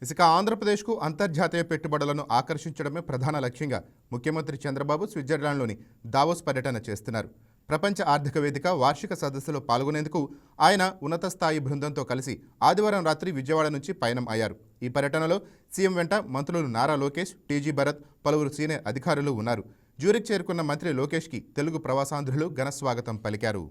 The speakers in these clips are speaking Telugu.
ఇసుక ఆంధ్రప్రదేశ్కు అంతర్జాతీయ పెట్టుబడులను ఆకర్షించడమే ప్రధాన లక్ష్యంగా ముఖ్యమంత్రి చంద్రబాబు స్విట్జర్లాండ్లోని దావోస్ పర్యటన చేస్తున్నారు. ప్రపంచ ఆర్థిక వేదిక వార్షిక సదస్సులో పాల్గొనేందుకు ఆయన ఉన్నత స్థాయి బృందంతో కలిసి ఆదివారం రాత్రి విజయవాడ నుంచి పయనం అయ్యారు. ఈ పర్యటనలో సీఎం వెంట మంత్రులు నారా లోకేష్, టీజీ భరత్, పలువురు సీనియర్ అధికారులు ఉన్నారు. జ్యూరిక్ చేరుకున్న మంత్రి లోకేష్కి తెలుగు ప్రవాసాంధ్రులు ఘన స్వాగతం పలికారు.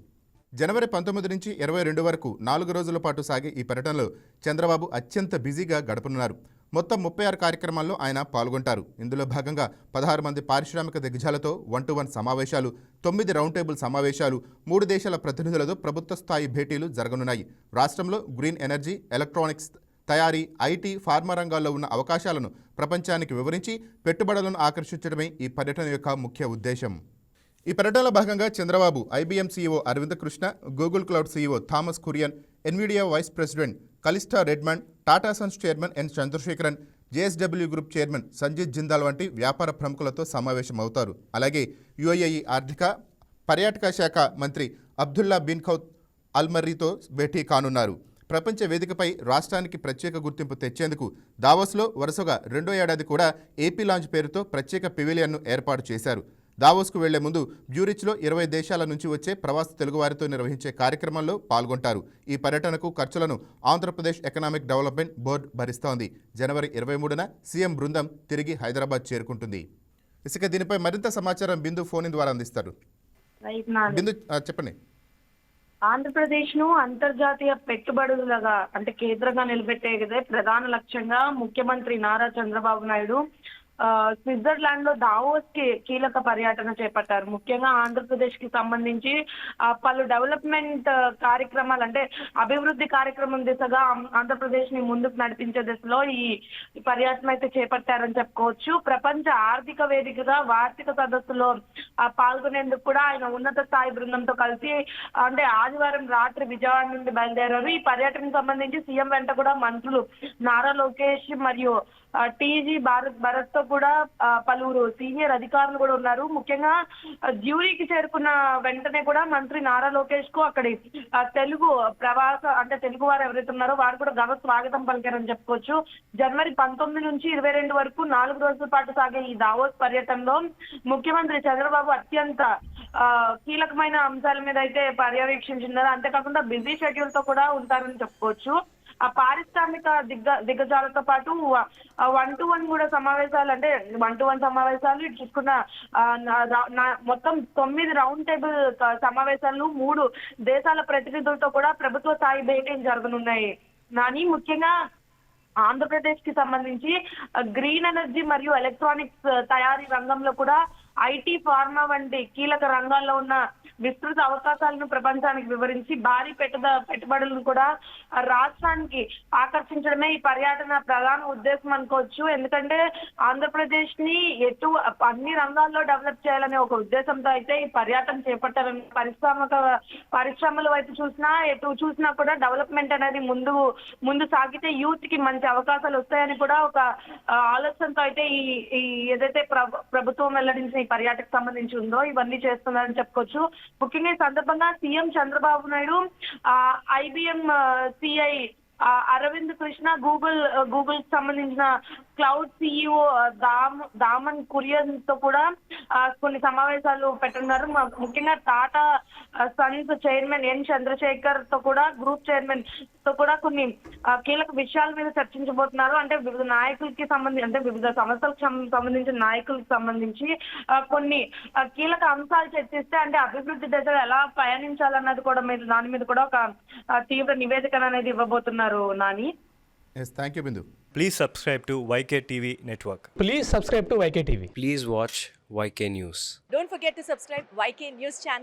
జనవరి 19 నుంచి 22 వరకు 4 రోజుల పాటు సాగే ఈ పర్యటనలో చంద్రబాబు అత్యంత బిజీగా గడపనున్నారు. మొత్తం 36 కార్యక్రమాల్లో ఆయన పాల్గొంటారు. ఇందులో భాగంగా 16 మంది పారిశ్రామిక దిగ్గజాలతో 1-to-1 సమావేశాలు, 9 రౌండ్ టేబుల్ సమావేశాలు, 3 దేశాల ప్రతినిధులతో ప్రభుత్వ స్థాయి భేటీలు జరగనున్నాయి. రాష్ట్రంలో గ్రీన్ ఎనర్జీ, ఎలక్ట్రానిక్స్ తయారీ, ఐటీ, ఫార్మా రంగాల్లో ఉన్న అవకాశాలను ప్రపంచానికి వివరించి పెట్టుబడులను ఆకర్షించడమే ఈ పర్యటన యొక్క ముఖ్య ఉద్దేశం. ఈ పర్యటనలో భాగంగా Chandrababu IBM CEO Arvind Krishna, Google cloud CEO Thomas Kurian, Nvidia vice president Kalista Redmond, Tata Sons chairman N Chandrasekaran, JSW group chairman Sanjit Jindal వంటి వ్యాపార ప్రముఖులతో సమావేశమవుతారు. అలాగే యుఏఈ ఆర్థిక పర్యాటక శాఖ మంత్రి అబ్దుల్లా బిన్ ఖౌద్ అల్మర్రీతో భేటీ కానున్నారు. ప్రపంచ వేదికపై రాష్ట్రానికి ప్రత్యేక గుర్తింపు తెచ్చేందుకు దావోస్లో వరుసగా 2వ ఏడాది కూడా ఏపీ లాంచ్ పేరుతో ప్రత్యేక పెవిలియన్ను ఏర్పాటు చేశారు. దావోస్కు వెళ్లే ముందు జ్యూరిచ్లో 20 దేశాల నుంచి వచ్చే ప్రవాస తెలుగువారితో నిర్వహించే కార్యక్రమంలో పాల్గొంటారు. ఈ పర్యటనకు ఖర్చులను ఆంధ్రప్రదేశ్ ఎకనామిక్ డెవలప్మెంట్ బోర్డు భరిస్తోంది. జనవరి 23న సీఎం బృందం తిరిగి హైదరాబాద్ చేరుకుంటుంది. ఇసుక దీనిపై మరింత సమాచారం బిందు ఫోన్ ద్వారా అందిస్తారు. బిందు చెప్పండి. ఆంధ్రప్రదేశ్ ను అంతర్జాతీయ పెట్టుబడులుగా అంటే కేంద్రంగా నిలబెట్టేదే ప్రధాన లక్ష్యంగా ముఖ్యమంత్రి నారా చంద్రబాబు నాయుడు స్విట్జర్లాండ్ లో దావోస్ కి కీలక పర్యటన చేపట్టారు. ముఖ్యంగా ఆంధ్రప్రదేశ్ కి సంబంధించి పలు డెవలప్మెంట్ కార్యక్రమాలు అంటే అభివృద్ధి కార్యక్రమం దిశగా ఆంధ్రప్రదేశ్ ని ముందుకు నడిపించే దిశలో ఈ పర్యటన అయితే చేపట్టారని చెప్పుకోవచ్చు. ప్రపంచ ఆర్థిక వేదికగా వార్షిక సదస్సులో పాల్గొనేందుకు కూడా ఆయన ఉన్నత స్థాయి బృందంతో కలిసి అంటే ఆదివారం రాత్రి విజయవాడ నుండి బయలుదేరారు. ఈ పర్యటనకు సంబంధించి సీఎం వెంట కూడా మంత్రులు నారా లోకేష్ మరియు టీజీ భరత్ తో కూడా పలువురు సీనియర్ అధికారులు కూడా ఉన్నారు. ముఖ్యంగా జ్యూరీకి చేరుకున్న వెంటనే కూడా మంత్రి నారా లోకేష్ కు అక్కడి తెలుగు ప్రవాస అంటే తెలుగు వారు ఎవరైతే ఉన్నారో వారు కూడా ఘన స్వాగతం పలికారని చెప్పుకోవచ్చు. జనవరి 19 నుంచి 22 వరకు 4 రోజుల పాటు సాగే ఈ దావోస్ పర్యటనలో ముఖ్యమంత్రి చంద్రబాబు అత్యంత కీలకమైన అంశాల మీద అయితే పర్యవేక్షించున్నారు. అంతేకాకుండా బిజీ షెడ్యూల్ తో కూడా ఉంటారని చెప్పుకోవచ్చు. ఆ పారిశ్రామిక దిగ్గజాలతో పాటు 1-to-1 కూడా సమావేశాలు అంటే 1-to-1 సమావేశాలు ఇటు చూసుకున్న మొత్తం 9 రౌండ్ టేబుల్ సమావేశాలు 3 దేశాల ప్రతినిధులతో కూడా ప్రభుత్వ స్థాయి భేటీలు జరగనున్నాయి. కానీ ముఖ్యంగా ఆంధ్రప్రదేశ్ కి సంబంధించి గ్రీన్ ఎనర్జీ మరియు ఎలక్ట్రానిక్స్ తయారీ రంగంలో కూడా ఐటీ, ఫార్మా వంటి కీలక రంగాల్లో ఉన్న విస్తృత అవకాశాలను ప్రపంచానికి వివరించి భారీ పెట్టుబడులను కూడా రాష్ట్రానికి ఆకర్షించడమే ఈ పర్యటన ప్రధాన ఉద్దేశం అనుకోవచ్చు. ఎందుకంటే ఆంధ్రప్రదేశ్ ని అన్ని రంగాల్లో డెవలప్ చేయాలనే ఒక ఉద్దేశంతో అయితే ఈ పర్యటన చేపట్టాలని పరిశ్రమల వైపు చూసినా కూడా డెవలప్మెంట్ అనేది ముందు సాగితే యూత్ కి మంచి అవకాశాలు వస్తాయని కూడా ఒక ఆలోచనతో అయితే ఈ ఏదైతే ప్రభుత్వం వెల్లడించిన ఈ పర్యాటకు సంబంధించి ఉందో ఇవన్నీ చేస్తున్నారని చెప్పుకోవచ్చు. ముఖ్యంగా ఈ సందర్భంగా CM Chandrababu Naidu IBM CEO Arvind Krishna, Google సంబంధించిన క్లౌడ్ సీఈఓ దామన్ కురియన్ తో కూడా కొన్ని సమావేశాలు పెట్టున్నారు. ముఖ్యంగా Tata Sons chairman N Chandrasekhar తో కూడా గ్రూప్ చైర్మన్ తో కూడా కొన్ని కీలక విషయాల మీద చర్చించబోతున్నారు. అంటే వివిధ నాయకులకి సంబంధించి అంటే వివిధ సంస్థలకు సంబంధించిన నాయకులకు సంబంధించి కొన్ని కీలక అంశాలు చర్చిస్తే అంటే అభివృద్ధి దశలో ఎలా పయనించాలన్నది కూడా దాని మీద కూడా ఒక తీవ్ర నివేదిక అనేది ఇవ్వబోతున్నారు. Nani. Yes, thank you, Bindu. Please subscribe to YK TV Network. Please subscribe to YK TV. Please watch YK News. Don't forget to subscribe YK News channel.